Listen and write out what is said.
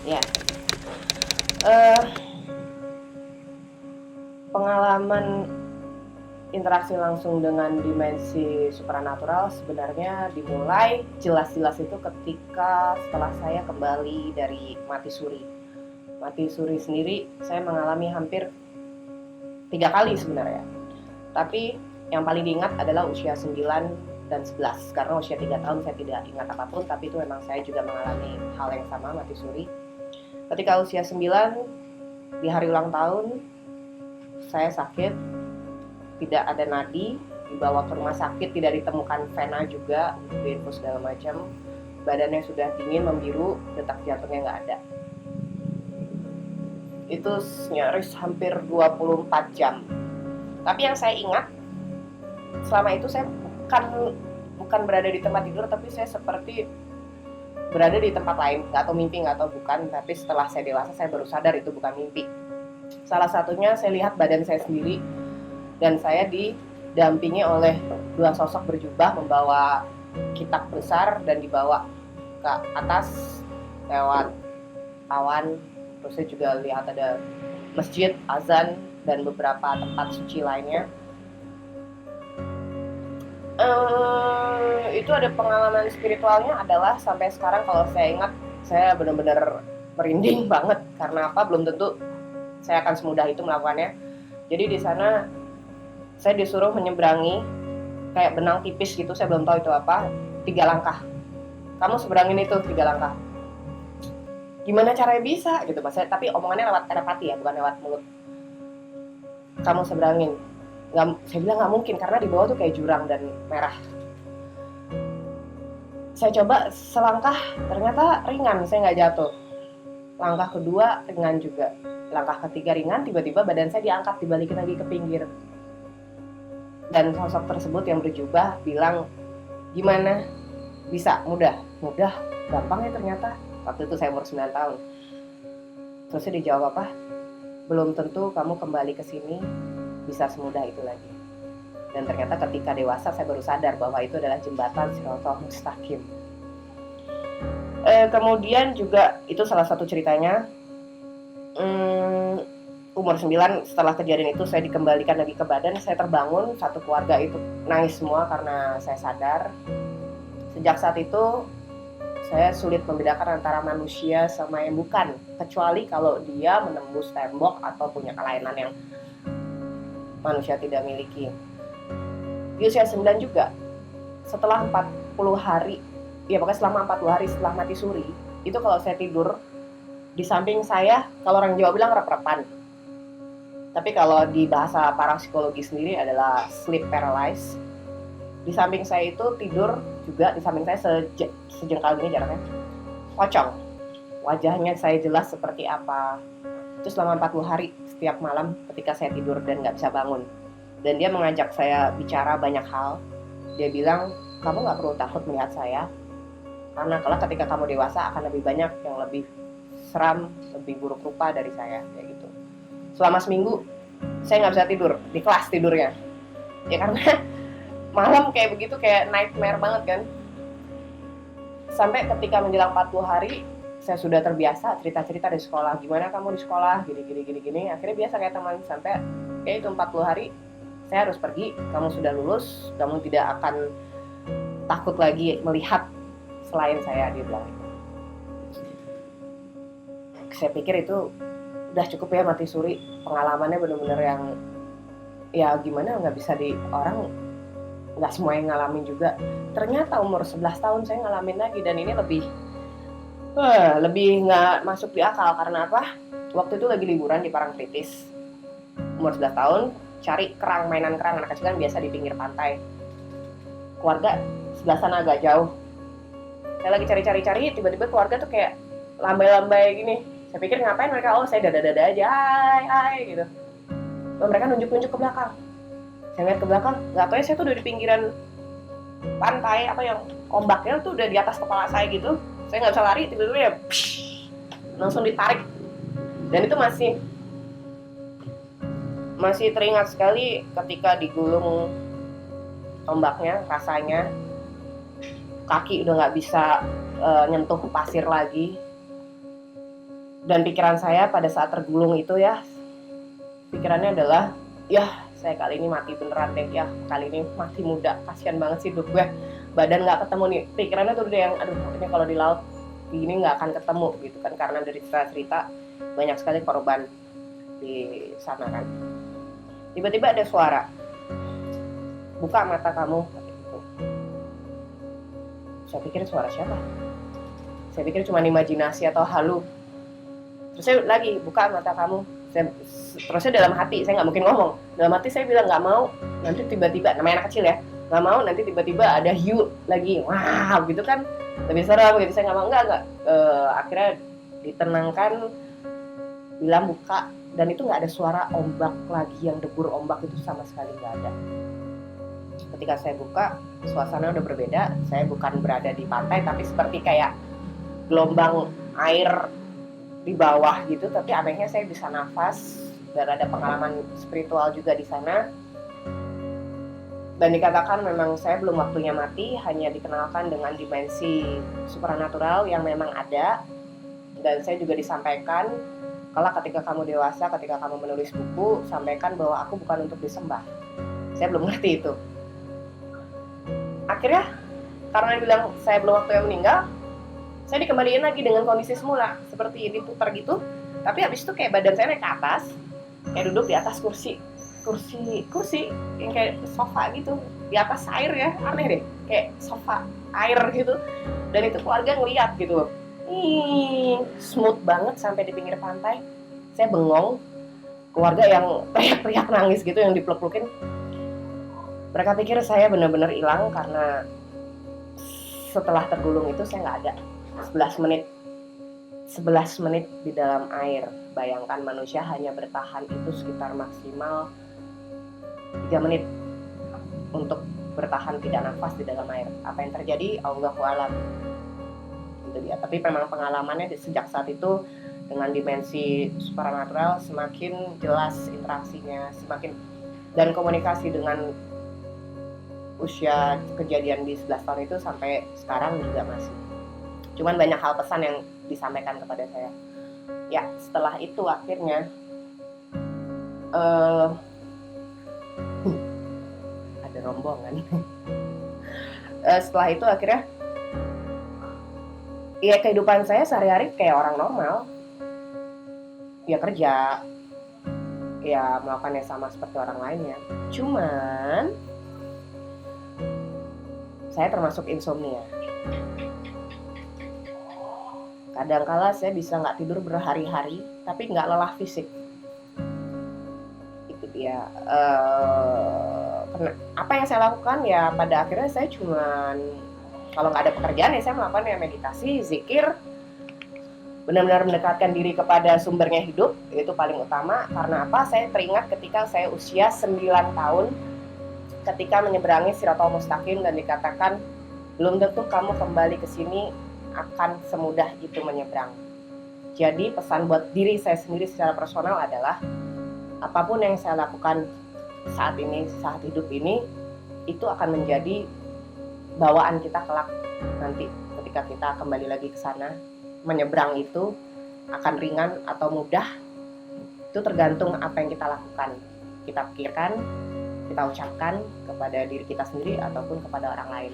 Ya, eh, pengalaman interaksi langsung dengan dimensi supranatural sebenarnya dimulai jelas-jelas itu ketika setelah saya kembali dari mati suri. Mati suri sendiri saya mengalami hampir 3 kali sebenarnya. Tapi yang paling diingat adalah usia 9 dan 11. Karena usia 3 tahun saya tidak ingat apapun, tapi itu memang saya juga mengalami hal yang sama, mati suri. Ketika usia 9, di hari ulang tahun, saya sakit, tidak ada nadi, dibawa ke rumah sakit, tidak ditemukan vena juga, diinfus segala macam. Badannya sudah dingin, membiru, detak jantungnya nggak ada. Itu nyaris hampir 24 jam. Tapi yang saya ingat, selama itu saya bukan berada di tempat tidur, tapi saya seperti berada di tempat lain. Nggak tahu mimpi, nggak tahu bukan, tapi setelah saya dewasa saya baru sadar itu bukan mimpi. Salah satunya saya lihat badan saya sendiri, dan saya didampingi oleh 2 sosok berjubah membawa kitab besar dan dibawa ke atas lewat awan. Terus saya juga lihat ada masjid, azan, dan beberapa tempat suci lainnya. Itu ada pengalaman spiritualnya adalah sampai sekarang kalau saya ingat, saya benar-benar merinding banget. Karena apa? Belum tentu saya akan semudah itu melakukannya. Jadi di sana saya disuruh menyeberangi kayak benang tipis gitu, saya belum tahu itu apa, 3 langkah. Kamu seberangin itu 3 langkah. Gimana caranya bisa gitu Mas? Tapi omongannya lewat telepati ya, bukan lewat mulut. Kamu seberangin. Saya bilang nggak mungkin karena di bawah tuh kayak jurang dan merah. Saya coba selangkah, ternyata ringan, saya nggak jatuh. Langkah kedua ringan juga. Langkah ketiga ringan, tiba-tiba badan saya diangkat, dibalikin lagi ke pinggir. Dan sosok tersebut yang berjubah bilang, gimana? Bisa? Mudah? Mudah? Gampang ya ternyata. Waktu itu saya umur 9 tahun. Terus saya dijawab apa? Belum tentu kamu kembali ke sini bisa semudah itu lagi. Dan ternyata ketika dewasa saya baru sadar bahwa itu adalah jembatan Shiratal Mustaqim. Kemudian juga itu salah satu ceritanya. Umur 9 setelah kejadian itu saya dikembalikan lagi ke badan, saya terbangun, satu keluarga itu nangis semua karena saya sadar. Sejak saat itu saya sulit membedakan antara manusia sama yang bukan, kecuali kalau dia menembus tembok atau punya kelainan yang manusia tidak miliki. Di usia 9 juga, setelah 40 hari, ya pokoknya selama 40 hari setelah mati suri, itu kalau saya tidur, di samping saya, kalau orang Jawa bilang rep-repan. Tapi kalau di bahasa parapsikologi sendiri adalah sleep paralysis. Di samping saya itu tidur juga, di samping saya sejengkal ini jaraknya, pocong. Wajahnya saya jelas seperti apa. Itu selama 40 hari setiap malam ketika saya tidur dan nggak bisa bangun. Dan dia mengajak saya bicara banyak hal. Dia bilang, kamu nggak perlu takut melihat saya, karena kalau ketika kamu dewasa akan lebih banyak yang lebih seram, lebih buruk rupa dari saya, kayak gitu. Selama seminggu saya nggak bisa tidur, di kelas tidurnya. Ya karena malam kayak begitu, kayak nightmare banget kan. Sampai ketika menjelang 40 hari, saya sudah terbiasa cerita-cerita di sekolah. Gimana kamu di sekolah, gini. Akhirnya biasa kayak teman. Sampai kayak itu 40 hari, saya harus pergi. Kamu sudah lulus, kamu tidak akan takut lagi melihat selain saya, dia bilang. Saya pikir itu udah cukup ya mati suri. Pengalamannya benar-benar yang, ya gimana nggak bisa di orang, nggak semua yang ngalamin juga. Ternyata umur 11 tahun saya ngalamin lagi, dan ini lebih nggak masuk di akal. Karena apa? Waktu itu lagi liburan di Parangtritis, umur 11 tahun, cari kerang, mainan kerang. Anak kecil kan biasa di pinggir pantai. Keluarga sebelah sana agak jauh. Saya lagi cari-cari, tiba-tiba keluarga tuh kayak lambai-lambai gini. Saya pikir ngapain mereka? Oh, saya dada-dada aja, hai gitu. Lalu mereka nunjuk-nunjuk ke belakang. Saya lihat ke belakang, nggak tahu ya, saya tuh udah di pinggiran pantai, apa yang ombaknya tuh udah di atas kepala saya gitu. Saya nggak bisa lari, tiba-tiba ya langsung ditarik. Dan itu masih teringat sekali ketika digulung ombaknya, rasanya kaki udah nggak bisa nyentuh pasir lagi. Dan pikiran saya pada saat tergulung itu ya, pikirannya adalah, ya saya kali ini mati beneran deh, ya kali ini mati muda, kasihan banget sih hidup gue, badan nggak ketemu nih. Pikirannya tuh udah yang, aduh ini kalau di laut gini nggak akan ketemu gitu kan, karena dari cerita-cerita banyak sekali korban di sana kan. Tiba-tiba ada suara, buka mata kamu. Saya pikir suara siapa? Saya pikir cuma imajinasi atau halu. Terus saya lagi, buka mata kamu. Terusnya dalam hati, saya nggak mungkin ngomong. Dalam hati saya bilang nggak mau, nanti tiba-tiba, namanya anak kecil ya, nggak mau nanti tiba-tiba ada hiu lagi, wow gitu kan, lebih serem gitu. Saya nggak mau, enggak. Akhirnya ditenangkan, bilang buka, dan itu nggak ada suara ombak lagi, yang debur ombak itu sama sekali nggak ada. Ketika saya buka, suasana udah berbeda. Saya bukan berada di pantai, tapi seperti kayak gelombang air di bawah gitu, tapi anehnya saya bisa nafas dan ada pengalaman spiritual juga di sana. Dan dikatakan memang saya belum waktunya mati, hanya dikenalkan dengan dimensi supranatural yang memang ada. Dan saya juga disampaikan, kalau ketika kamu dewasa, ketika kamu menulis buku, sampaikan bahwa aku bukan untuk disembah. Saya belum ngerti itu. Akhirnya karena bilang saya belum waktunya meninggal, saya dikembaliin lagi dengan kondisi semula, seperti diputar gitu. Tapi habis itu kayak badan saya naik ke atas, kayak duduk di atas kursi yang kayak sofa gitu, di atas air ya, aneh deh, kayak sofa air gitu. Dan itu keluarga ngeliat gitu, smooth banget sampai di pinggir pantai. Saya bengong, keluarga yang teriak-teriak nangis gitu, yang dipeluk-pelukin. Mereka pikir saya benar-benar hilang karena setelah tergulung itu saya nggak ada. 11 menit di dalam air. Bayangkan manusia hanya bertahan itu sekitar maksimal 3 menit untuk bertahan tidak nafas di dalam air. Apa yang terjadi? Allahu a'lam. Itu dia. Tapi memang pengalamannya sejak saat itu dengan dimensi supranatural semakin jelas interaksinya, semakin, dan komunikasi dengan usia kejadian di 11 tahun itu sampai sekarang juga masih. Cuman banyak hal pesan yang disampaikan kepada saya. Ya, setelah itu akhirnya ada rombongan. Setelah itu akhirnya, ya kehidupan saya sehari-hari kayak orang normal. Ya kerja, ya melakukannya sama seperti orang lainnya. Cuman saya termasuk insomnia. Kadangkala saya bisa nggak tidur berhari-hari, tapi nggak lelah fisik. Itu dia. Apa yang saya lakukan ya, pada akhirnya saya cuman, kalau nggak ada pekerjaan ya saya melakukan ya meditasi, zikir, benar-benar mendekatkan diri kepada sumbernya hidup. Itu paling utama. Karena apa? Saya teringat ketika saya usia 9 tahun, ketika menyeberangi Shiratal Mustaqim dan dikatakan, belum tentu kamu kembali ke sini akan semudah itu menyeberang. Jadi pesan buat diri saya sendiri secara personal adalah, apapun yang saya lakukan saat ini, saat hidup ini, itu akan menjadi bawaan kita kelak nanti ketika kita kembali lagi ke sana. Menyeberang itu akan ringan atau mudah, itu tergantung apa yang kita lakukan, kita pikirkan, kita ucapkan kepada diri kita sendiri ataupun kepada orang lain.